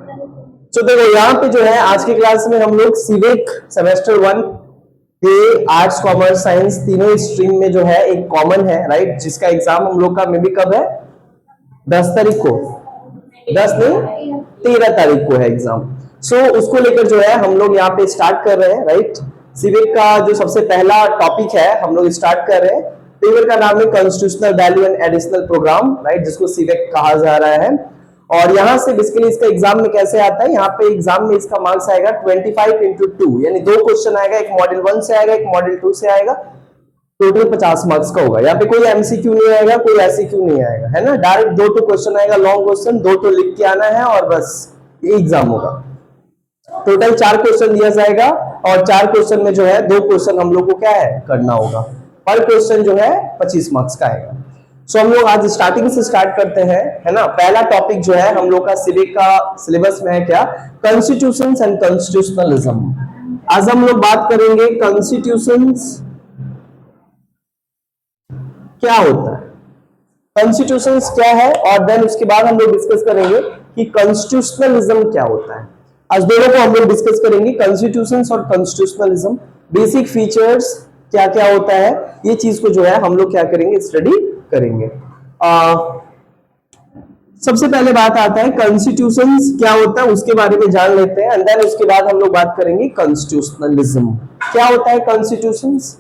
तो देखो यहाँ पे जो है आज की क्लास में हम लोग सिविक सेमेस्टर 1 के आर्ट्स कॉमर्स साइंस तीनों स्ट्रीम में जो है एक कॉमन है, राइट, जिसका एग्जाम हम लोग का मे बी कब है, 10 तारीख को, 10 नहीं 13 तारीख को है एग्जाम। सो उसको लेकर जो है हम लोग यहाँ पे स्टार्ट कर रहे हैं, राइट। सिविक का जो सबसे पहला टॉपिक है हम लोग स्टार्ट कर रहे हैं, पेपर का नाम है constitutional value and additional program, right, जिसको सिविक कहा जा रहा है। और यहां से बेसिकली इसका एग्जाम में कैसे आता है, यहाँ पे एग्जाम में इसका मार्क्स आएगा 25 इंटू 2, यानी 2 क्वेश्चन आएगा, एक मॉडल 1 से आएगा, एक मॉडल 2 से आएगा, टोटल 50 मार्क्स का होगा। यहाँ पे कोई एमसीक्यू नहीं आएगा, कोई एससीक्यू नहीं आएगा, है ना, डायरेक्ट 2 क्वेश्चन आएगा, लॉन्ग क्वेश्चन 2 लिख के आना है और बस ये एग्जाम होगा। टोटल 4 क्वेश्चन दिया जाएगा और 4 क्वेश्चन में जो है 2 क्वेश्चन हम लोग को क्या है करना होगा, पर क्वेश्चन जो है 25 मार्क्स का आएगा। सो हम लोग आज स्टार्टिंग से स्टार्ट करते हैं, है ना। पहला टॉपिक जो है हम लोग का सिविक का सिलेबस में है क्या, कॉन्स्टिट्यूशंस एंड कॉन्स्टिट्यूशनलिज्म। आज हम लोग बात करेंगे कॉन्स्टिट्यूशंस क्या होता है, कॉन्स्टिट्यूशंस क्या है, और देन उसके बाद हम लोग डिस्कस करेंगे कि कॉन्स्टिट्यूशनलिज्म क्या होता है। आज दोनों को हम लोग डिस्कस करेंगे, कॉन्स्टिट्यूशंस और कॉन्स्टिट्यूशनलिज्म, बेसिक फीचर्स क्या क्या होता है, ये चीज को जो है हम लोग क्या करेंगे, स्टडी करेंगे। सबसे पहले बात आता है कॉन्स्टिट्यूशंस क्या होता है, उसके बारे में जान लेते हैं, एंड देन उसके बाद हम लोग बात करेंगे कॉन्स्टिट्यूशनलिज्म क्या होता है। कॉन्स्टिट्यूशंस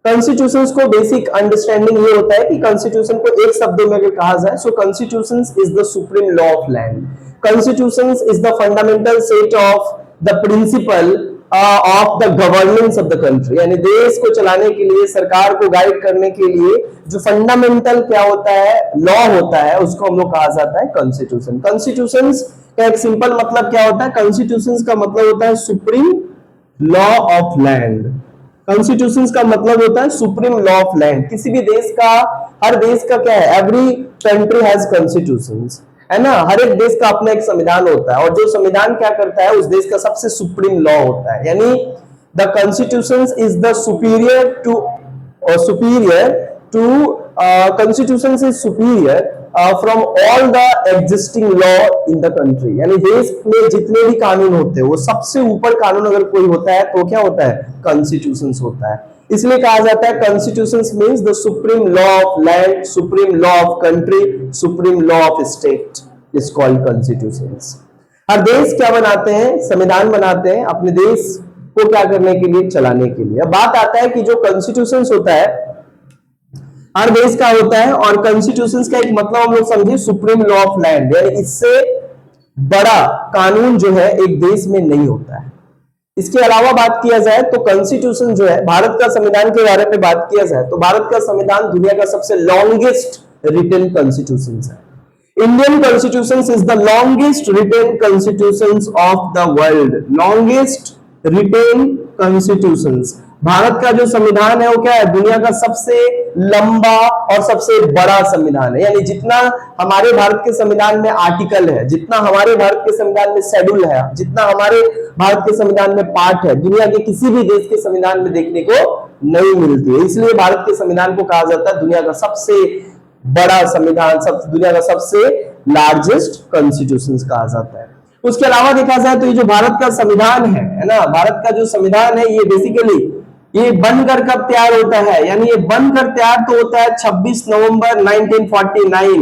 कॉन्स्टिट्यूशंस को बेसिक अंडरस्टैंडिंग ये होता है कि कॉन्स्टिट्यूशन को एक शब्द में अगर कहा जाए, so constitutions is the supreme law of land, constitutions is the fundamental set of the principle of the governance of the country, यानी देश को चलाने के लिए, सरकार को गाइड करने के लिए जो फंडामेंटल क्या होता है, लॉ होता है, उसको हम लोग कहा जाता है कॉन्स्टिट्यूशन। कॉन्स्टिट्यूशंस का एक सिंपल मतलब क्या होता है, कॉन्स्टिट्यूशंस का मतलब होता है supreme law of land. Constitutions का मतलब होता है सुप्रीम लॉ ऑफ लैंड। किसी भी देश का, हर देश का क्या है, एवरी कंट्री हैज कॉन्स्टिट्यूशंस, है ना, हर एक देश का अपना एक संविधान होता है, और जो संविधान क्या करता है उस देश का सबसे सुप्रीम लॉ होता है, यानी the constitutions is the superior to constitutions is superior from all the existing law in the country, यानी देश में जितने भी कानून होते हैं वो सबसे ऊपर कानून अगर कोई होता है तो क्या होता है, कॉन्स्टिट्यूशंस होता है। इसलिए कहा जाता है constitutions means the supreme law of land, supreme law of country, supreme law of state is called constitutions. हर देश क्या बनाते हैं, संविधान बनाते हैं अपने देश को क्या करने के लिए, चलाने के लिए। अब बात आता है कि जो कॉन्स्टिट्यूशंस होता है हर देश का होता है, और कॉन्स्टिट्यूशंस का एक मतलब हम लोग समझे सुप्रीम लॉ ऑफ लैंड, यानी इससे बड़ा कानून जो है एक देश में नहीं होता है। इसके अलावा बात किया जाए तो कॉन्स्टिट्यूशन जो है, भारत का संविधान के बारे में बात किया जाए तो भारत का संविधान दुनिया का सबसे लॉन्गेस्ट रिटन कॉन्स्टिट्यूशन है। Indian constitution is the longest written constitution of the world, longest written constitution. भारत का जो संविधान है वो क्या है, दुनिया का सबसे लंबा और सबसे बड़ा संविधान है, यानी जितना हमारे भारत के संविधान में आर्टिकल है, जितना हमारे भारत के संविधान में शेड्यूल है, जितना हमारे भारत के संविधान में पार्ट है, दुनिया के किसी भी देश के संविधान में देखने को नहीं मिलती है। इसलिए भारत के संविधान को कहा जाता है दुनिया का सबसे बड़ा संविधान, दुनिया का सबसे लार्जेस्ट कॉन्स्टिट्यूशन कहा जाता है। उसके अलावा देखा जाए तो ये जो भारत का संविधान है ना, भारत का जो संविधान है ये बेसिकली ये बनकर कब तैयार होता है, यानी ये बनकर तैयार तो होता है 26 नवंबर 1949,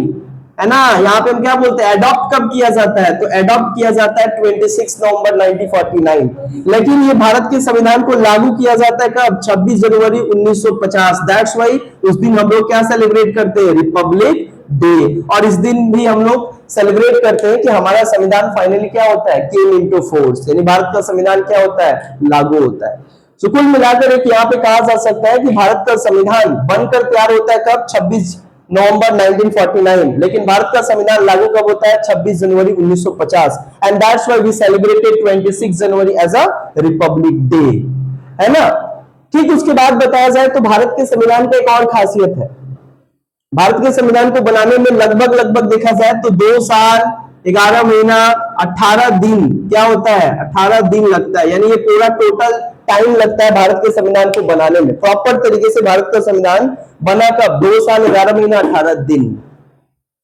है ना। यहाँ पे हम क्या बोलते हैं, एडॉप्ट कब किया जाता है, तो एडॉप्ट किया जाता है 26 नवंबर 1949, लेकिन ये भारत के संविधान को लागू किया जाता है कब, 26 जनवरी 1950। दैट्स व्हाई उस दिन हम लोग क्या सेलिब्रेट करते हैं, रिपब्लिक डे, और इस दिन भी हम लोग सेलिब्रेट करते हैं कि हमारा संविधान फाइनली क्या होता है, केम इनटू फोर्स, यानी भारत का संविधान क्या होता है, लागू होता है। तो कुल मिलाकर एक यहाँ पे कहा जा सकता है कि भारत का संविधान बनकर तैयार होता है कब, 26 नवंबर 1949, लेकिन भारत का संविधान लागू कब होता है, 26 जनवरी 1950, and that's why we celebrated 26 जनवरी एज अ रिपब्लिक डे, है ना। ठीक, उसके बाद बताया जाए तो भारत के संविधान का एक और खासियत है, भारत के संविधान को बनाने में लगभग देखा जाए तो 2 साल 11 महीना 18 दिन क्या होता है, 18 दिन लगता है, यानी ये पूरा टोटल टाइम लगता है भारत के संविधान को बनाने में। प्रॉपर तरीके से भारत का संविधान बना कब, 2 साल 11 महीना 18 दिन।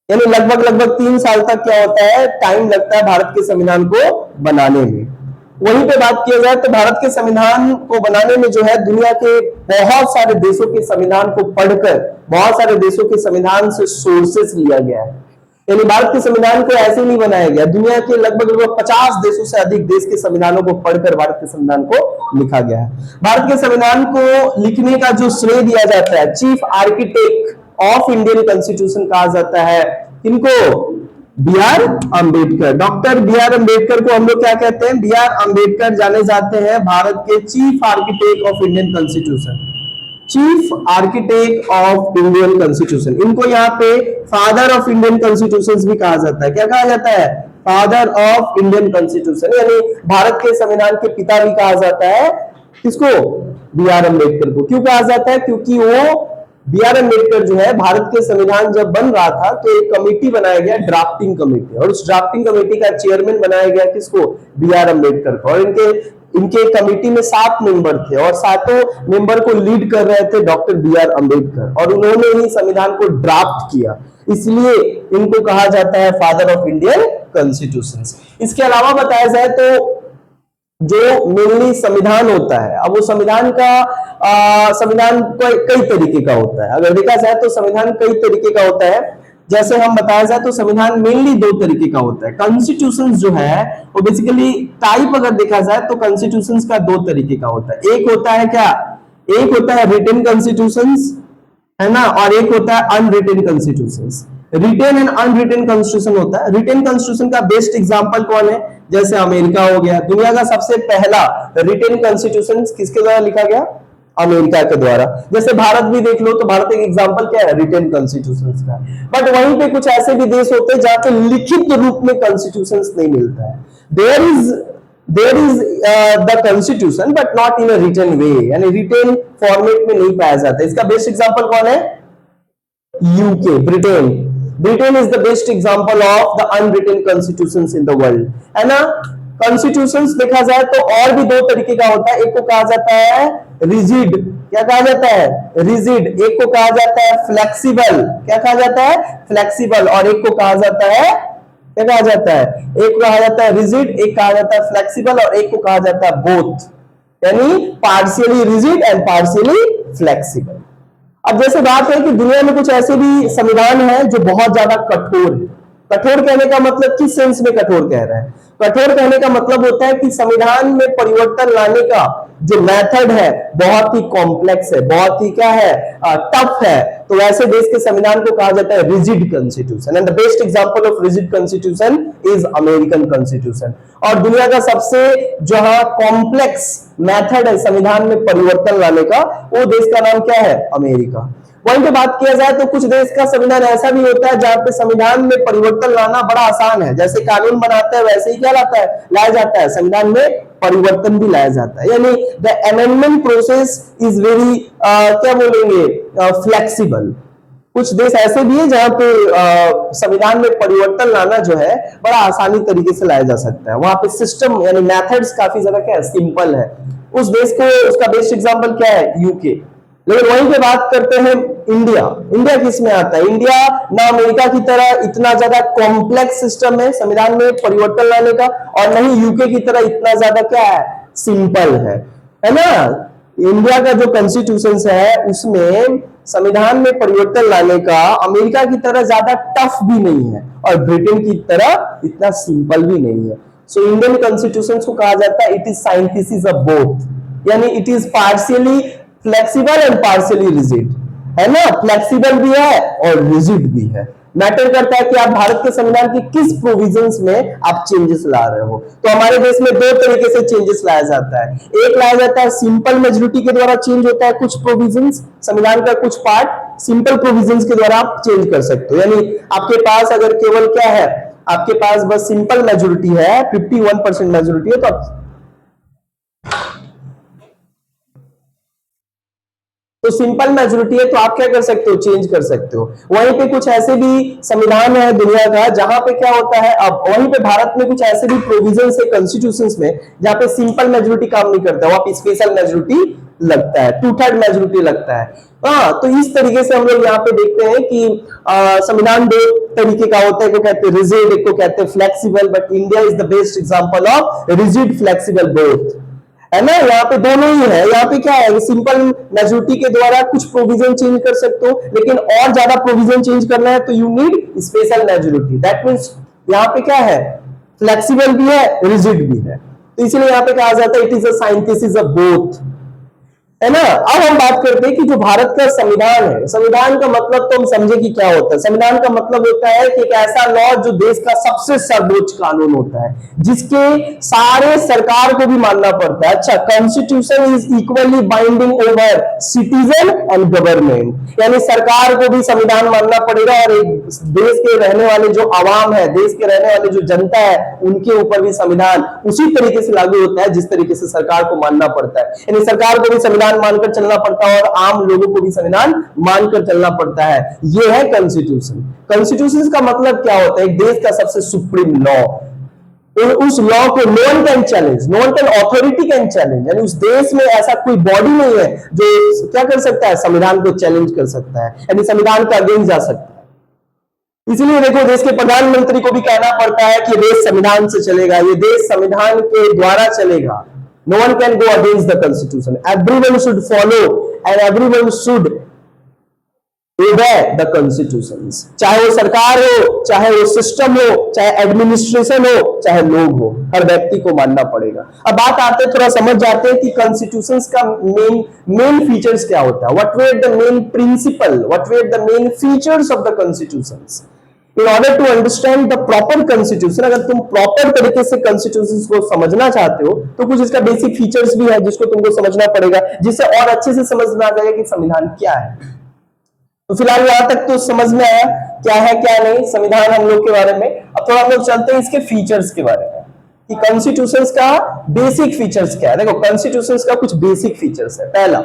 यानी लगभग लगभग 3 साल तक क्या होता है, टाइम लगता है भारत के संविधान को बनाने में। वहीं पे बात किया जाए तो भारत के संविधान को बनाने में जो है दुनिया के बहुत सारे देशों के संविधान को पढ़कर बहुत सारे देशों के संविधान से सोर्सेस लिया गया है। यानी भारत के संविधान को ऐसे नहीं बनाया गया, दुनिया के लगभग लगभग 50 देशों से अधिक देश के संविधानों को पढ़कर भारत के संविधान को लिखा गया है। भारत के संविधान को लिखने का जो श्रेय दिया जाता है chief architect of Indian constitution कहा जाता है किनको, B R Ambedkar. Doctor B R Ambedkar को हम लोग क्या कहते हैं, बी आर अम्बेडकर जाने जाते हैं भारत के chief architect of Indian constitution, chief architect of Indian constitution. इनको यहाँ पे फादर ऑफ इंडियन कॉन्स्टिट्यूशन भी कहा जाता है। क्या कहा जाता है, फादर ऑफ इंडियन कॉन्स्टिट्यूशन, यानी भारत के संविधान के पिता भी कहा जाता है किसको, बी आर अम्बेडकर को। क्यों कहा जाता है, क्योंकि वो बी आर अम्बेडकर जो है भारत के संविधान जब बन रहा था तो एक कमेटी बनाया गया ड्राफ्टिंग कमेटी, और उस ड्राफ्टिंग कमेटी का चेयरमैन बनाया गया किसको, बी आर अम्बेडकर को। और इनके कमेटी में 7 मेंबर थे और 7 मेंबर को लीड कर रहे थे डॉक्टर बी आर अम्बेडकर, और उन्होंने ही संविधान को ड्राफ्ट किया, इसलिए इनको कहा जाता है फादर ऑफ इंडियन कॉन्स्टिट्यूशन। इसके अलावा बताया जाए तो जो मेनली संविधान होता है, अब वो संविधान कई तरीके का होता है। अगर देखा जाए तो संविधान कई तरीके का होता है। जैसे हम बताया जाए तो संविधान मेनली 2 तरीके का होता है। कॉन्स्टिट्यूशन जो है वो बेसिकली टाइप अगर देखा जाए तो कॉन्स्टिट्यूशन का 2 तरीके का होता है। एक होता है क्या, एक होता है रिटन कॉन्स्टिट्यूशन, है ना, और एक होता है unwritten constitution. Written and unwritten constitution होता है। रिटन कॉन्स्टिट्यूशन का बेस्ट एग्जांपल कौन है, जैसे अमेरिका हो गया। दुनिया का सबसे पहला रिटन कॉन्स्टिट्यूशन किसके द्वारा लिखा गया, अमेरिका के द्वारा। जैसे भारत भी देख लो तो भारत एक एग्जांपल क्या है, रिटन कॉन्स्टिट्यूशन का। बट वहीं पे कुछ ऐसे भी देश होते हैं जहां पे लिखित रूप में कॉन्स्टिट्यूशन नहीं मिलता है। There is the constitution but not in a written way, यानी रिटन फॉर्मेट में नहीं पाया जाता। इसका बेस्ट एग्जांपल कौन है, UK, Britain. Britain is the best example of the unwritten constitutions in the world, है ना। कॉन्स्टिट्यूशंस देखा जाए तो और भी 2 तरीके का होता है। एक को कहा जाता है रिजिड, क्या कहा जाता है, रिजिड। एक को कहा जाता है फ्लेक्सिबल, क्या कहा जाता है, फ्लेक्सिबल। और एक को कहा जाता है, क्या कहा जाता है, एक को कहा जाता है रिजिड, एक कहा जाता है फ्लेक्सिबल, और एक को कहा जाता है बोथ, यानी partially rigid and partially flexible. अब जैसे बात है कि दुनिया में कुछ ऐसे भी संविधान है जो बहुत ज्यादा कठोर है। कठोर कहने का मतलब किस सेंस में कठोर कह रहे हैं, कठोर कहने का मतलब होता है कि संविधान में परिवर्तन लाने का जो मेथड है बहुत ही कॉम्प्लेक्स है, बहुत ही क्या है, टफ है। तो वैसे देश के संविधान को कहा जाता है rigid constitution, and the best example of rigid constitution is American constitution. और दुनिया का सबसे जहां कॉम्प्लेक्स मेथड है संविधान में परिवर्तन लाने का, वो देश का नाम क्या है, अमेरिका। वहीं पे बात किया जाए तो कुछ देश का संविधान ऐसा भी होता है जहां पे संविधान में परिवर्तन लाना बड़ा आसान है। जैसे कानून बनाते हैं वैसे ही क्या लाता है, लाया जाता है, संविधान में परिवर्तन भी लाया जाता है। यानी the amendment process is very क्या बोलेंगे, फ्लेक्सिबल। कुछ देश ऐसे भी है जहां पे संविधान में परिवर्तन लाना जो है बड़ा आसानी तरीके से लाया जा सकता है। वहां पे सिस्टम यानी मेथड्स काफी ज्यादा क्या है, सिंपल है। उस देश को उसका बेस्ट एग्जांपल क्या है, यूके। लेकिन वहीं पे बात करते हैं इंडिया। इंडिया किस में आता है, इंडिया ना अमेरिका की तरह इतना ज्यादा कॉम्प्लेक्स सिस्टम है संविधान में परिवर्तन लाने का, और नहीं यूके की तरह इतना ज्यादा क्या है, सिंपल है ना। इंडिया का जो कॉन्स्टिट्यूशन है उसमें संविधान में परिवर्तन लाने का अमेरिका की तरह ज्यादा टफ भी नहीं है और ब्रिटेन की तरह इतना सिंपल भी नहीं है। सो इंडियन कॉन्स्टिट्यूशन को कहा जाता है it is synthesis of both, यानी it is partially flexible and partially rigid, है ना। फ्लेक्सिबल भी है और रिजिड भी है। मैटर करता है कि आप भारत के संविधान के किस प्रोविजंस में आप चेंजेस ला रहे हो। तो हमारे देश में 2 तरीके से चेंजेस लाया जाता है। एक लाया जाता है सिंपल मेजोरिटी के द्वारा चेंज होता है कुछ प्रोविजंस, संविधान का कुछ पार्ट सिंपल प्रोविजंस के द्वारा आप चेंज कर सकते हो। यानी आपके पास अगर केवल क्या है, आपके पास बस सिंपल मेजोरिटी है, 51% मेजोरिटी है, तो सिंपल मेजोरिटी है तो आप क्या कर सकते हो, चेंज कर सकते हो। वहीं पे कुछ ऐसे भी संविधान है दुनिया का जहां पे क्या होता है, अब वहीं पे भारत में कुछ ऐसे भी प्रोविजंस है कॉन्स्टिट्यूशंस में जहां पे सिंपल मेजोरिटी काम नहीं करता, वहां पे स्पेशल मेजोरिटी लगता है, 2/3 मेजोरिटी लगता है। हाँ, तो इस तरीके से हम लोग यहाँ पे देखते हैं कि संविधान 2 तरीके का होता है, को कहते हैं रिजिड, एक को कहते हैं flexible, but India is the best example of rigid flexible both, है ना। यहाँ पे दोनों ही है। यहाँ पे क्या है, सिंपल मेजोरिटी के द्वारा कुछ प्रोविजन चेंज कर सकते हो, लेकिन और ज्यादा प्रोविजन चेंज करना है तो you need special majority. That means यहाँ पे क्या है, फ्लेक्सिबल भी है, रिजिड भी है, तो इसलिए यहाँ पे कहा जाता है it is a synthesis of both, है ना। अब हम बात करते हैं कि जो भारत का संविधान है, संविधान का मतलब तो हम समझे कि क्या होता है। संविधान का मतलब होता है कि एक ऐसा लॉ जो देश का सबसे सर्वोच्च कानून होता है, जिसके सारे सरकार को भी मानना पड़ता है। अच्छा, constitution is equally binding over citizen and government, यानी सरकार को भी संविधान मानना पड़ेगा और एक देश के रहने वाले जो आवाम है, देश के रहने वाले जो जनता है, उनके ऊपर भी संविधान उसी तरीके से लागू होता है जिस तरीके से सरकार को मानना पड़ता है। यानी सरकार को भी संविधान मानकर चलना पड़ता है और आम लोगों को भी संविधान मानकर चलना पड़ता है। यह है कॉन्स्टिट्यूशन। कॉन्स्टिट्यूशन का मतलब क्या होता है, एक देश का सबसे सुप्रीम लॉ, उस लॉ को no one can challenge, no one can authority can challenge, यानी उस देश में ऐसा कोई बॉडी नहीं है जो क्या कर सकता है, संविधान को चैलेंज कर सकता है, यानी संविधान का अगेंस्ट जा सकता है। इसलिए देखो, देश के प्रधानमंत्री को भी कहना पड़ता है कि देश संविधान से चलेगा, ये देश संविधान के द्वारा चलेगा। No one can go against the constitution. Everyone should follow and everyone should obey the constitutions. चाहे वो सरकार हो, चाहे वो सिस्टम हो, चाहे एडमिनिस्ट्रेशन हो, चाहे लोग हो, हर व्यक्ति को मानना पड़ेगा। अब बात आते हैं, थोड़ा समझ जाते हैं कि कॉन्स्टिट्यूशंस का मेन फीचर्स क्या होता है। What were the main principle? What were the main features of the constitutions? In order to understand the proper constitution, अगर तुम प्रॉपर तरीके से कॉन्स्टिट्यूशन को समझना चाहते हो तो कुछ इसका बेसिक फीचर्स भी है जिसको तुमको समझना पड़ेगा, जिससे और अच्छे से समझ में आ जाएगा कि संविधान क्या है। तो फिलहाल यहां तक तो समझ में आया क्या है क्या नहीं संविधान हम लोग के बारे में। अब थोड़ा हम लोग चलते हैं इसके फीचर्स के बारे में कि कॉन्स्टिट्यूशन का बेसिक फीचर्स क्या है। देखो, कॉन्स्टिट्यूशन का कुछ बेसिक फीचर्स है। पहला,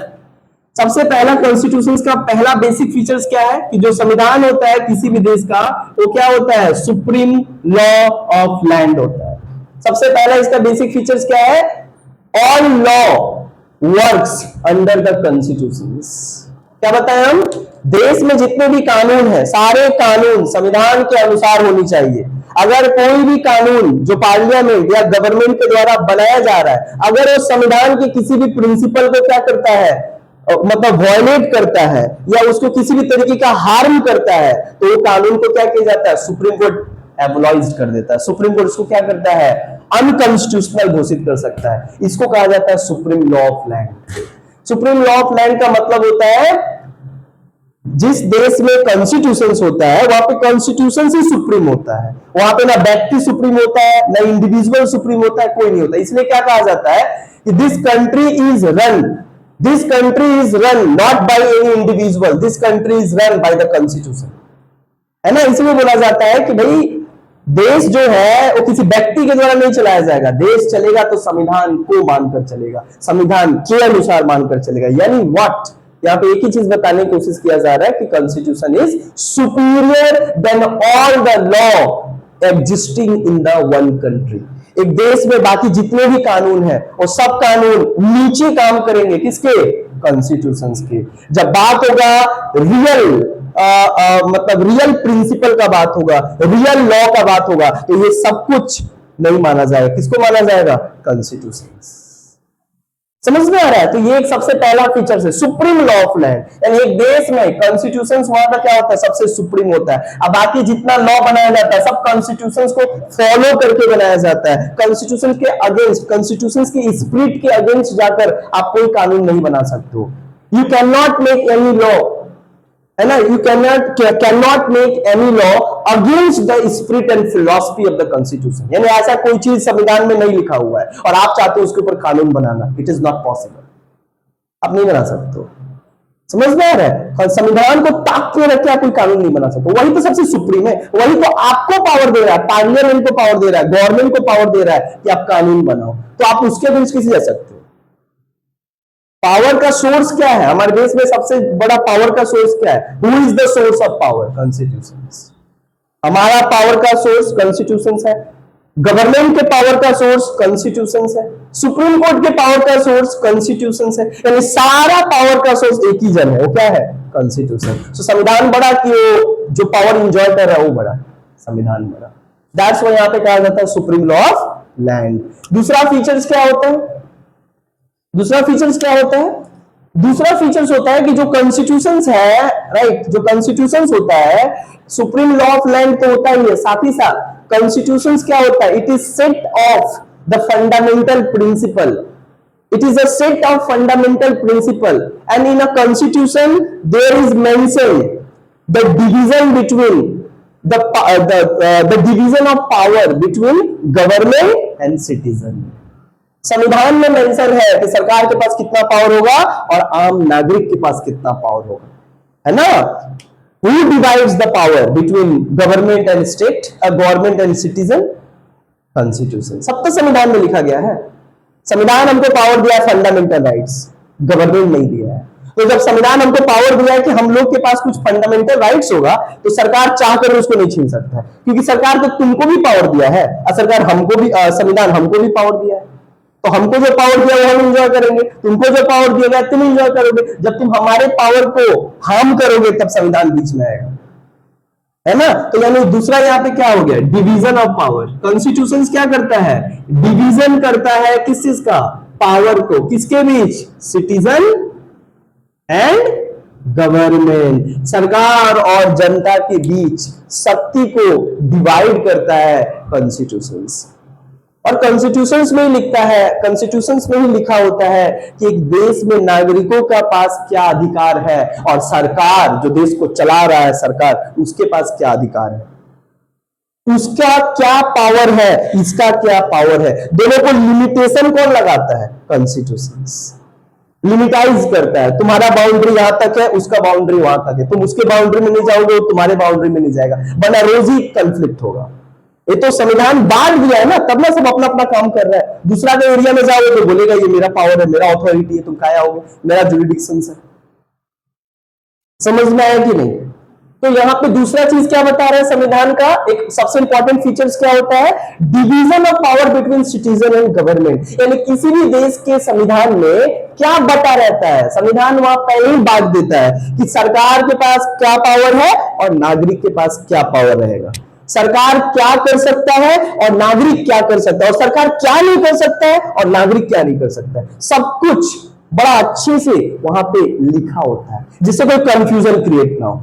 सबसे पहला कॉन्स्टिट्यूशन का पहला बेसिक फीचर्स क्या है कि जो संविधान होता है किसी भी देश का, वो क्या होता है, सुप्रीम लॉ ऑफ लैंड होता है। सबसे पहला इसका बेसिक फीचर्स क्या है, all law works under the constitution. क्या बताएं हम, देश में जितने भी कानून है, सारे कानून संविधान के अनुसार होनी चाहिए। अगर कोई भी कानून जो पार्लियामेंट या गवर्नमेंट के द्वारा बनाया जा रहा है, अगर वो संविधान के किसी भी प्रिंसिपल को क्या करता है, मतलब वायलेट करता है या उसको किसी भी तरीके का हार्म करता है, तो वो कानून को क्या किया जाता है, सुप्रीम कोर्ट एबोलाइज कर देता है। सुप्रीम कोर्ट इसको क्या करता है, अनकॉन्स्टिट्यूशनल घोषित कर सकता है। इसको कहा जाता है supreme law of land. Supreme law of land का मतलब होता है जिस देश में कॉन्स्टिट्यूशन होता है वहां पे कॉन्स्टिट्यूशन ही सुप्रीम होता है, वहां पे ना व्यक्ति सुप्रीम होता है ना इंडिविजुअल सुप्रीम होता है, कोई नहीं होता। इसलिए क्या कहा जाता है कि this country is run not by any individual, this country is run by the constitution, है ना। इसलिए बोला जाता है कि भाई देश जो है वो किसी व्यक्ति के द्वारा नहीं चलाया जाएगा, देश चलेगा तो संविधान को मानकर चलेगा, संविधान के अनुसार मानकर चलेगा। यानी व्हाट, यहाँ पे एक ही चीज बताने की कोशिश किया जा रहा है कि constitution is superior than all the law existing in the one country. एक देश में बाकी जितने भी कानून हैं वो सब कानून नीचे काम करेंगे, किसके, कॉन्स्टिट्यूशन के। जब बात होगा रियल मतलब रियल प्रिंसिपल का बात होगा, रियल लॉ का बात होगा, तो ये सब कुछ नहीं माना जाएगा। किसको माना जाएगा, कॉन्स्टिट्यूशन। समझ में आ रहा है। तो ये एक सबसे पहला फीचर है सुप्रीम लॉ ऑफ लैंड, यानी एक देश में कॉन्स्टिट्यूशन वहां का क्या होता है, सबसे सुप्रीम होता है। अब बाकी जितना लॉ बनाया जाता है सब कॉन्स्टिट्यूशन को फॉलो करके बनाया जाता है। कॉन्स्टिट्यूशन के अगेंस्ट, कॉन्स्टिट्यूशन की स्पिरिट के अगेंस्ट जाकर आप कोई कानून नहीं बना सकते हो। You can not make any law, है ना, you can not make any law against the spirit and philosophy of the constitution. यानी ऐसा कोई चीज संविधान में नहीं लिखा हुआ है और आप चाहते हो उसके ऊपर कानून बनाना, इट इज नॉट पॉसिबल, आप नहीं बना सकते हो। समझ में आ रहा है। संविधान को ताक के रख के आप कोई कानून नहीं बना सकते, वही तो सबसे सुप्रीम है, वही तो आपको पावर दे रहा है, पार्लियामेंट को पावर दे रहा है, गवर्नमेंट को पावर दे रहा है कि आप कानून बनाओ, तो आप उसके अगेंस्ट कैसे जा सकते हो। पावर का सोर्स क्या है हमारे देश में, सबसे बड़ा पावर का सोर्स क्या है, who is the source of power, constitution. हमारा पावर का सोर्स कॉन्स्टिट्यूशन है, गवर्नमेंट के पावर का सोर्स कॉन्स्टिट्यूशन है, सुप्रीम कोर्ट के पावर का सोर्स कॉन्स्टिट्यूशन है, यानी सारा पावर का सोर्स एक ही जन है, वो क्या है, कॉन्स्टिट्यूशन। तो संविधान बड़ा कि वो जो पावर इंजॉय कर रहा है वो बड़ा, संविधान बड़ा। दैट्स व्हाई यहां पे कहा जाता है सुप्रीम लॉ ऑफ लैंड। दूसरा फीचर्स क्या होता है? दूसरा फीचर्स क्या होता है? दूसरा फीचर्स होता है कि जो कॉन्स्टिट्यूशंस है, राइट, जो कॉन्स्टिट्यूशंस होता है, सुप्रीम लॉ ऑफ लैंड तो होता ही है, साथ ही साथ कॉन्स्टिट्यूशंस क्या होता है? It is set of the fundamental principle. It is a set of fundamental principle, and in a constitution there is mentioned the division between the division of power between government and citizen. संविधान में mention है कि सरकार के पास कितना power होगा और आम नागरिक के पास कितना पावर होगा, है ना? Who divides the power between government and state, government and citizen? Constitution। सब तो संविधान में लिखा गया है। संविधान हमको पावर दिया है फंडामेंटल राइट्स, गवर्नमेंट नहीं दिया है। तो जब संविधान हमको पावर दिया है कि हम लोग के पास कुछ फंडामेंटल राइट्स होगा, तो सरकार चाहकर उसको नहीं छीन सकता है, क्योंकि सरकार तो तुमको भी पावर दिया है और सरकार हमको भी, संविधान हमको भी पावर दिया है। तो हमको जो पावर दिया वो हम एंजॉय करेंगे, तुमको जो पावर दिया गया तुम एंजॉय करोगे। जब तुम हमारे पावर को हार्म करोगे तब संविधान बीच में आएगा, है ना? तो यानी दूसरा यहां पे क्या हो गया? Division of power. कॉन्स्टिट्यूशन क्या करता है? डिवीजन करता है किस चीज का? पावर को। किसके बीच? Citizen and government. सरकार और जनता के बीच शक्ति को डिवाइड करता है कॉन्स्टिट्यूशंस। और कॉन्स्टिट्यूशंस में ही लिखता है, कॉन्स्टिट्यूशंस में ही लिखा होता है कि एक देश में नागरिकों का पास क्या अधिकार है और सरकार जो देश को चला रहा है, सरकार उसके पास क्या अधिकार है, उसका क्या पावर है, इसका क्या पावर है। दोनों को लिमिटेशन कौन लगाता है? कॉन्स्टिट्यूशंस लिमिटाइज करता है। तुम्हारा बाउंड्री यहां तक है, उसका बाउंड्री वहां तक है, तुम उसके बाउंड्री में नहीं जाओगे, तुम्हारे बाउंड्री में नहीं जाएगा, वरना रोज ही कंफ्लिक्ट होगा। ये तो संविधान बांट दिया है ना, तब ना सब अपना अपना काम कर रहा है। दूसरा के एरिया में जाओगे तो बोलेगा ये मेरा पावर है, मेरा अथॉरिटी है, तुम क्या आओगे, मेरा जुरिडिक्शन है। समझ में आया कि नहीं? तो यहां पे दूसरा चीज क्या बता रहे हैं संविधान का? एक सबसे इंपॉर्टेंट फीचर्स क्या होता है? Division of power between citizen and government. यानी किसी भी देश के संविधान में क्या बता रहता है? संविधान वहां पहले ही बांट देता है कि सरकार के पास क्या पावर है और नागरिक के पास क्या पावर रहेगा। सरकार क्या कर सकता है और नागरिक क्या कर सकता है, और सरकार क्या नहीं कर सकता है और नागरिक क्या नहीं कर सकता है। सब कुछ बड़ा अच्छे से वहां पे लिखा होता है, जिससे कोई कंफ्यूजन क्रिएट ना हो,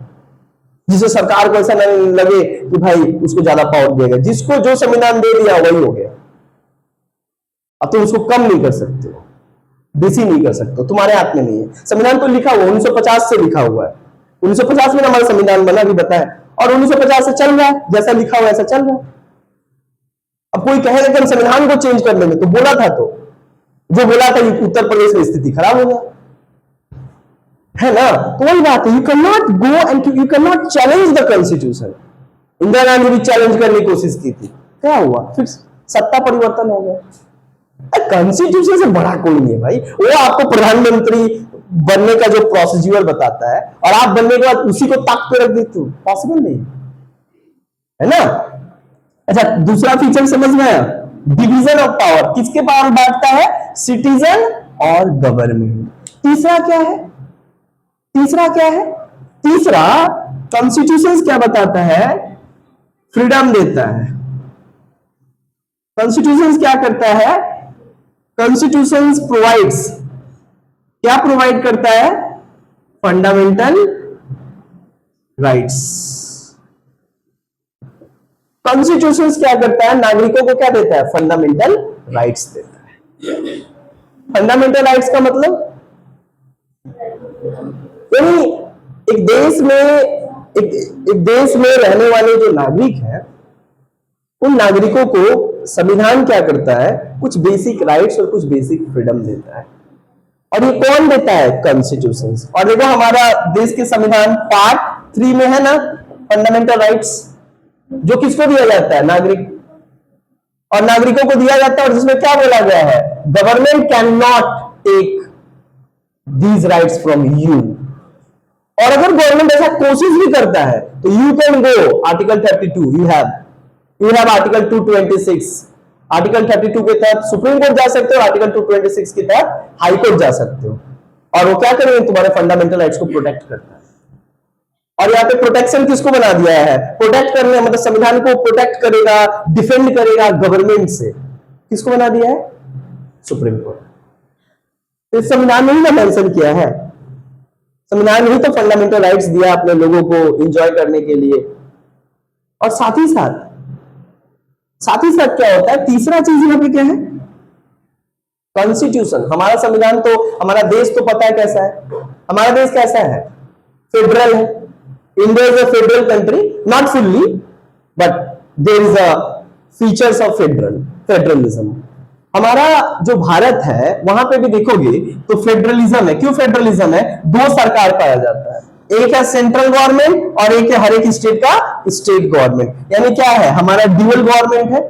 जिससे सरकार को ऐसा नहीं लगे कि भाई उसको ज्यादा पावर दिया गया। जिसको जो संविधान दे दिया वही हो गया, अब तुम उसको कम नहीं कर सकते हो, बेसी नहीं कर सकते हो, तुम्हारे हाथ में नहीं है। संविधान तो लिखा हुआ 1950 से लिखा हुआ है, 1950 में हमारा संविधान बना भी बताया, और 1950 से चल रहा है, जैसा लिखा हुआ ऐसा चल रहा है। अब कोई कहेगा कि हम संविधान को चेंज कर लेंगे, तो बोला था, तो जो बोला था उत्तर प्रदेश में स्थिति खराब हो गया, है ना? तो वही बात है, you can not go and you can not challenge the constitution. Indira Gandhi भी चैलेंज करने की कोशिश की थी, क्या हुआ? फिर सत्ता परिवर्तन हो गया। कॉन्स्टिट्यूशन से बड़ा कोई नहीं है भाई, वो आपको प्रधानमंत्री बनने का जो प्रोसीजर बताता है और आप बनने के बाद उसी को ताक पे रख देते हो, पॉसिबल नहीं है ना? अच्छा, दूसरा फीचर समझ में आया? Division of power. किसके पावर बांटता है? सिटीजन और गवर्नमेंट। तीसरा क्या है? तीसरा क्या है? तीसरा कॉन्स्टिट्यूशन क्या बताता है? फ्रीडम देता है। कॉन्स्टिट्यूशन क्या करता है? कॉन्स्टिट्यूशन प्रोवाइड्स, क्या प्रोवाइड करता है? Fundamental rights. कॉन्स्टिट्यूशन क्या करता है? नागरिकों को क्या देता है? फंडामेंटल राइट्स देता है। फंडामेंटल राइट्स का मतलब यानी एक देश में रहने वाले जो नागरिक हैं, उन नागरिकों को संविधान क्या करता है? कुछ बेसिक राइट्स और कुछ बेसिक फ्रीडम देता है। और ये कौन देता है? कॉन्स्टिट्यूशन। और देखो हमारा देश के संविधान पार्ट 3 में है ना, फंडामेंटल राइट्स, जो किसको दिया जाता है? नागरिक, और नागरिकों को दिया जाता है, और जिसमें क्या बोला गया है? Government can not take these rights from you. और अगर गवर्नमेंट ऐसा कोशिश भी करता है तो you can go article 32, you have article 226। Article 32 के तहत सुप्रीम कोर्ट जा सकते हो, आर्टिकल 226 के तहत हाई कोर्ट जा सकते हो, और वो क्या करेंगे? तुम्हारे फंडामेंटल राइट्स को प्रोटेक्ट करता है। और यहाँ पे प्रोटेक्शन किसको बना दिया है? प्रोटेक्ट करने, मतलब संविधान को प्रोटेक्ट करेगा, डिफेंड करेगा गवर्नमेंट से, किसको बना दिया है? Supreme court. इस संविधान में ही ना मेंशन किया है, संविधान में ही तो फंडामेंटल राइट्स दिया अपने लोगों को एंजॉय करने के लिए। और साथ ही साथ क्या होता है, तीसरा चीज यहाँ पे क्या है? कॉन्स्टिट्यूशन। हमारा संविधान तो, हमारा देश तो पता है कैसा है, हमारा देश कैसा है? फेडरल है। India is a federal country, not fully but there is a features of federalism. हमारा जो भारत है वहां पे भी देखोगे तो फेडरलिज्म है। क्यों फेडरलिज्म है? दो सरकार पाया जाता है, एक है सेंट्रल गवर्नमेंट और एक है हर एक स्टेट का स्टेट गवर्नमेंट। यानी क्या है, हमारा ड्यूअल गवर्नमेंट है।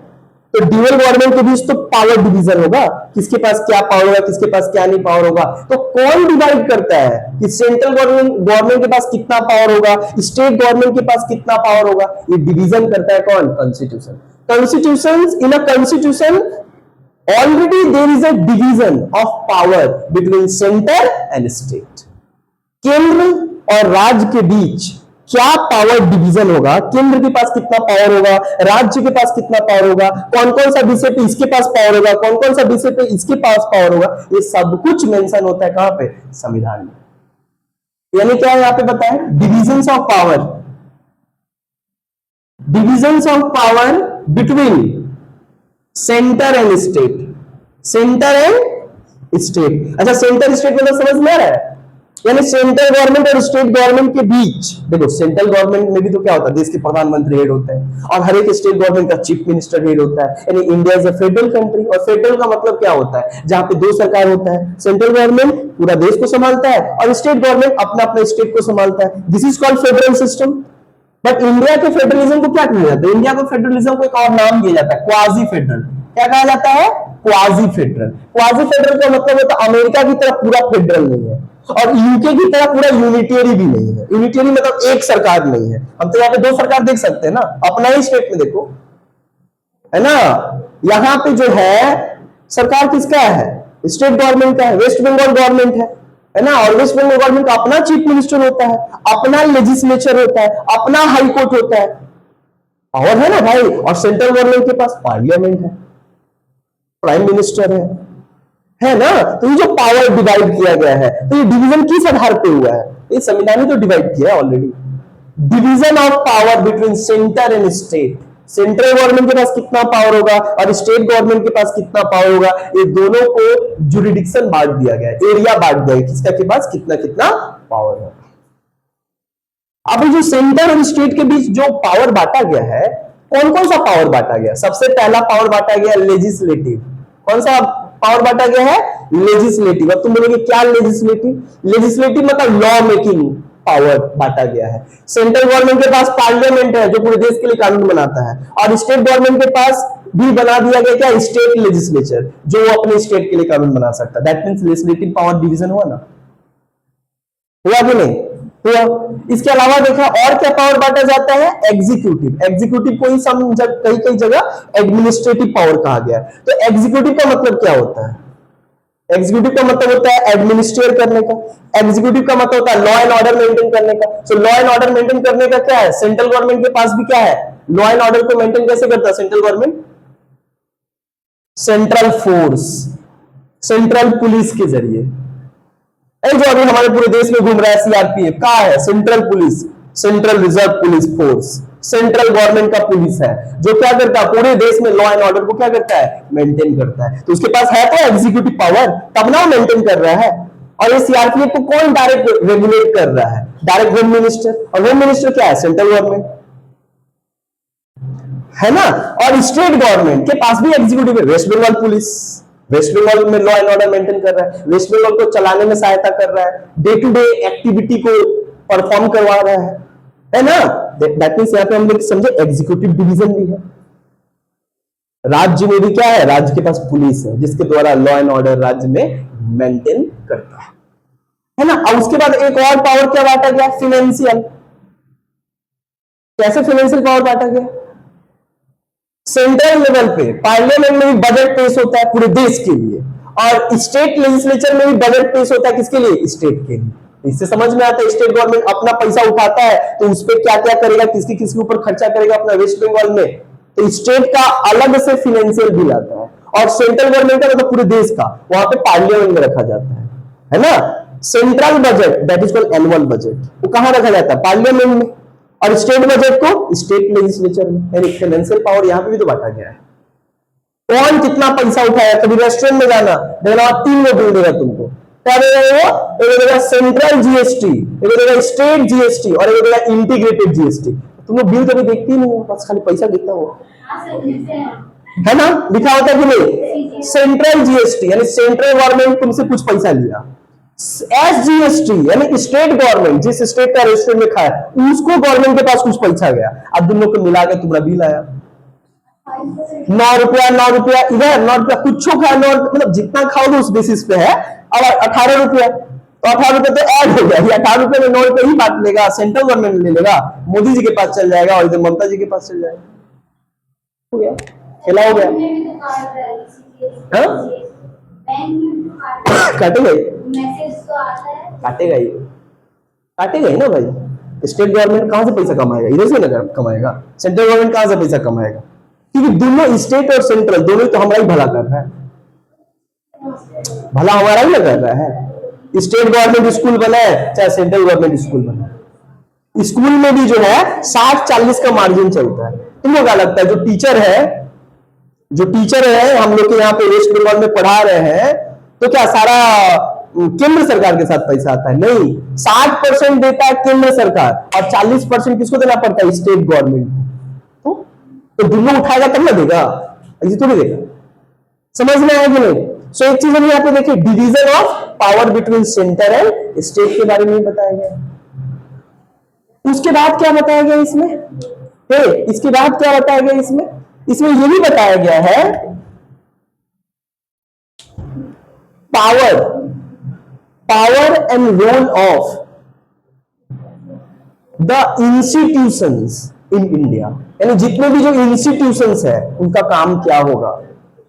तो ड्यूअल गवर्नमेंट के बीच तो पावर डिवीजन होगा, किसके पास क्या पावर होगा, किसके पास क्या नहीं पावर होगा। तो कौन डिवाइड करता है कि सेंट्रल गवर्नमेंट के पास कितना पावर होगा, स्टेट गवर्नमेंट के पास कितना पावर होगा? ये डिवीजन करता है कौन? Constitution. Constitution, in a constitution already there is a division of power between center and state। केंद्र और राज्य के बीच क्या पावर डिवीजन होगा, केंद्र के पास कितना पावर होगा, राज्य के पास कितना पावर होगा, कौन कौन सा विषय पे इसके पास पावर होगा, कौन कौन सा विषय पे इसके पास पावर होगा, ये सब कुछ मेंशन होता है कहां पे? संविधान में। यानी क्या है यहाँ पे बताएं? Divisions of power, divisions of power between centre and state, centre and state. अच्छा, सेंटर स्टेट मतलब समझ में आ रहा है? यानी सेंट्रल गवर्नमेंट और स्टेट गवर्नमेंट के बीच, देखो सेंट्रल गवर्नमेंट में भी तो क्या होता है, देश के प्रधानमंत्री हेड होते हैं, और हर एक स्टेट गवर्नमेंट का चीफ मिनिस्टर हेड होता है। यानी India is a federal country, और फेडरल का मतलब क्या होता है? जहां पे दो सरकार होता है, सेंट्रल गवर्नमेंट पूरा देश को संभालता है और स्टेट गवर्नमेंट अपना अपना स्टेट को संभालता है। This is called federal system. But India के फेडरलिज्म को क्या कहा जाता है? इंडिया को फेडरलिज्म को एक और नाम दिया जाता है, क्वाजी फेडरल। क्या कहा जाता है? Quasi federal. क्वाजी फेडरल का मतलब होता है अमेरिका की तरह पूरा फेडरल नहीं है और यूके की तरह पूरा यूनिटेरी भी नहीं है। यूनिटेरी मतलब एक सरकार नहीं है। हम तो यहाँ पे दो सरकार देख सकते हैं ना, अपना ही स्टेट में देखो, है ना। यहाँ पे जो है सरकार किसका है? स्टेट गवर्नमेंट का है, वेस्ट बंगाल गवर्नमेंट है ना। और वेस्ट बंगाल गवर्नमेंट का अपना चीफ मिनिस्टर होता है, अपना लेजिस्लेचर होता है, अपना हाई कोर्ट होता है, और है ना भाई। और सेंट्रल गवर्नमेंट के पास पार्लियामेंट है, प्राइम मिनिस्टर है ना। तो ये जो पावर डिवाइड किया गया है, तो ये डिवीजन किस आधार पे हुआ है? ये संविधान ने तो डिवाइड किया है already. Division of power between centre and state. Central government के पास कितना पावर होगा और स्टेट गवर्नमेंट के पास कितना पावर होगा, ये दोनों को जुरिडिक्शन बांट दिया गया है, एरिया बांट दिया है, किसका के पास कितना कितना पावर है। अब जो सेंटर और स्टेट के बीच जो पावर बांटा गया है, कौन कौन सा पावर बांटा गया? सबसे पहला पावर बांटा गया लेजिस्लेटिव। कौन सा पावर बांटा गया है? लेजिस्लेटिव। अब तुम बोलोगे क्या लेजिस्लेटिव? लेजिस्लेटिव मतलब लॉ मेकिंग पावर बांटा गया है। सेंट्रल गवर्नमेंट के पास पार्लियामेंट है जो पूरे देश के लिए कानून बनाता है, और स्टेट गवर्नमेंट के पास भी बना दिया गया क्या? स्टेट लेजिस्लेचर, जो अपने स्टेट के लिए कानून बना सकता है। That means legislative power division हुआ ना, हुआ कि नहीं? हुआ। इसके अलावा देखा और क्या पावर बांटा जाता है? एग्जीक्यूटिव। एग्जीक्यूटिव को ही कई कई जगह एडमिनिस्ट्रेटिव पावर कहा गया है। तो एग्जीक्यूटिव का मतलब क्या होता है? एग्जीक्यूटिव का मतलब होता है एडमिनिस्ट्रेट करने का। एग्जीक्यूटिव का मतलब होता है लॉ एंड ऑर्डर मेंटेन करने का। So law and order maintain करने का क्या है? सेंट्रल गवर्नमेंट के पास भी क्या है? लॉ एंड ऑर्डर को मेंटेन कैसे करता है central government? Central force, central police के जरिए। जो अभी हमारे पूरे देश में घूम रहा है सीआरपीएफ, कहा है? Central police, central reserve police force, central government का पुलिस है, जो क्या करता है? पूरे देश में लॉ एंड ऑर्डर को क्या करता है? मेंटेन करता है। तो उसके पास है तो एग्जीक्यूटिव पावर, तब ना मेंटेन कर रहा है। और ये सीआरपीएफ को कौन डायरेक्ट रेगुलेट कर रहा है? Direct home minister. और होम मिनिस्टर क्या है? सेंट्रल गवर्नमेंट, है ना। और स्टेट गवर्नमेंट के पास भी एग्जीक्यूटिव है, वेस्ट बंगाल पुलिस। वेस्ट बंगाल में लॉ एंड ऑर्डर मेंटेन कर रहा है, वेस्ट बंगाल को चलाने में सहायता कर रहा है, डे टू डे एक्टिविटी को परफॉर्म करवा रहा है ना। दैट मींस यहां पे हम लोग समझे एग्जीक्यूटिव डिवीजन भी है। राज्य में भी क्या है? राज्य के पास पुलिस है, जिसके द्वारा लॉ एंड ऑर्डर राज्य में मेंटेन करता है ना। और उसके बाद एक और पावर क्या बांटा गया? फाइनेंशियल। कैसे फाइनेंशियल पावर बांटा गया? सेंट्रल लेवल पे पार्लियामेंट में भी बजट पेश होता है पूरे देश के लिए, और स्टेट लेजिस्लेचर में भी बजट पेश होता है किसके लिए? स्टेट के लिए। इससे समझ में आता है स्टेट गवर्नमेंट अपना पैसा उठाता है तो उस पर क्या क्या करेगा, किसकी किसके ऊपर खर्चा करेगा अपना वेस्ट बंगाल में। तो स्टेट का अलग से फिनेंशियल बिल आता है, और सेंट्रल गवर्नमेंट का मतलब पूरे देश का वहां पे पार्लियामेंट में रखा जाता है ना। Central budget that is called annual budget, वो कहां रखा जाता है, पार्लियामेंट में। और स्टेट बजट को स्टेट लेजिस्लेचर में, यानी फाइनेंशियल पावर यहां पे भी तो बांटा गया है। कौन कितना पैसा उठाया, कभी रेस्टोरेंट में जाना देना, 3 लोग बिल देगा तुमको, क्या देगा वो, एक देगा सेंट्रल जीएसटी, एक देगा स्टेट जीएसटी, और एक देगा इंटीग्रेटेड जीएसटी। तुम लोग बिल कभी देखती नहीं हो, बस खाली पैसा दिखता हो, है ना, लिखा होता है कि नहीं, सेंट्रल जीएसटी यानी सेंट्रल गवर्नमेंट तुमसे कुछ पैसा लिया, एसजीएसटी यानी स्टेट गवर्नमेंट जिस स्टेट का रेस्टोरेंट में खाया उसको गवर्नमेंट के पास कुछ पैसा गया, अब तुम लोग को मिला के तुम्हारा बिल आया 9 रुपया, 9 रुपया इधर, 9 रुपया कुछ खाया, 9 मतलब जितना खाओगे उस बेसिस पे है। अब 18 रुपया, तो 18 रुपया तो ऐड हो गया, 18 रुपये में 9 रुपये ही बांट लेगा, सेंट्रल गवर्नमेंट ले लेगा, मोदी जी के पास चल जाएगा और इधर ममता जी के पास चल जाएगा, हो गया, खेला हो गया। काटेगा काटेगा ही, काटेगा ही ना भाई। स्टेट गवर्नमेंट कहां से पैसा कमाएगा, इधर से ना कमाएगा, सेंट्रल गवर्नमेंट कहां से पैसा कमाएगा, क्योंकि दोनों स्टेट और सेंट्रल दोनों तो हमारा ही भला कर रहा है, भला हमारा ही ना कर रहा है। स्टेट गवर्नमेंट स्कूल बना है चाहे सेंट्रल गवर्नमेंट स्कूल बना है, स्कूल में भी जो है 60-40 का मार्जिन चलता है। तुमको क्या लगता है जो टीचर है हम लोग के यहाँ पे वेस्ट बंगाल में पढ़ा रहे हैं, तो क्या सारा केंद्र सरकार के साथ पैसा आता है? नहीं, 60% देता है केंद्र सरकार और 40% किसको देना पड़ता है, स्टेट गवर्नमेंट। तो दोनों उठाएगा तब ना देगा, ऐसे थोड़ी देगा। समझ में आया कि नहीं? सो एक चीज हम यहाँ पे देखिए, division of power between centre and state के बारे में बताया गया। उसके बाद क्या बताया गया इसमें, इसके बाद क्या बताया गया इसमें, इसमें यह भी बताया गया है power and role of the institutions in India, यानी जितने भी जो इंस्टीट्यूशंस है उनका काम क्या होगा,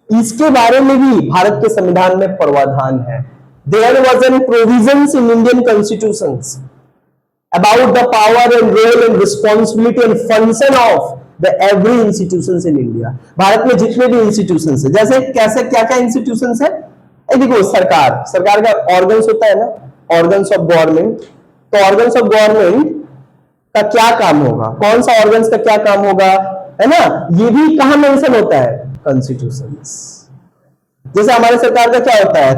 इसके बारे में भी भारत के संविधान में प्रावधान है। There was an provisions in Indian constitutions about the power and role and responsibility and function of the every institutions in India. भारत में जितने भी इंस्टीट्यूशंस है, जैसे कैसे क्या क्या इंस्टीट्यूशंस है, देखो सरकार का ऑर्गन्स होता है ना, ऑर्गन्स ऑफ गवर्नमेंट। तो ऑर्गन्स ऑफ गवर्नमेंट का क्या काम होगा, कौन सा ऑर्गन्स का क्या काम होगा, है ना, ये भी कहां मेंशन होता है, कॉन्स्टिट्यूशंस। जैसे हमारे सरकार का क्या होता है,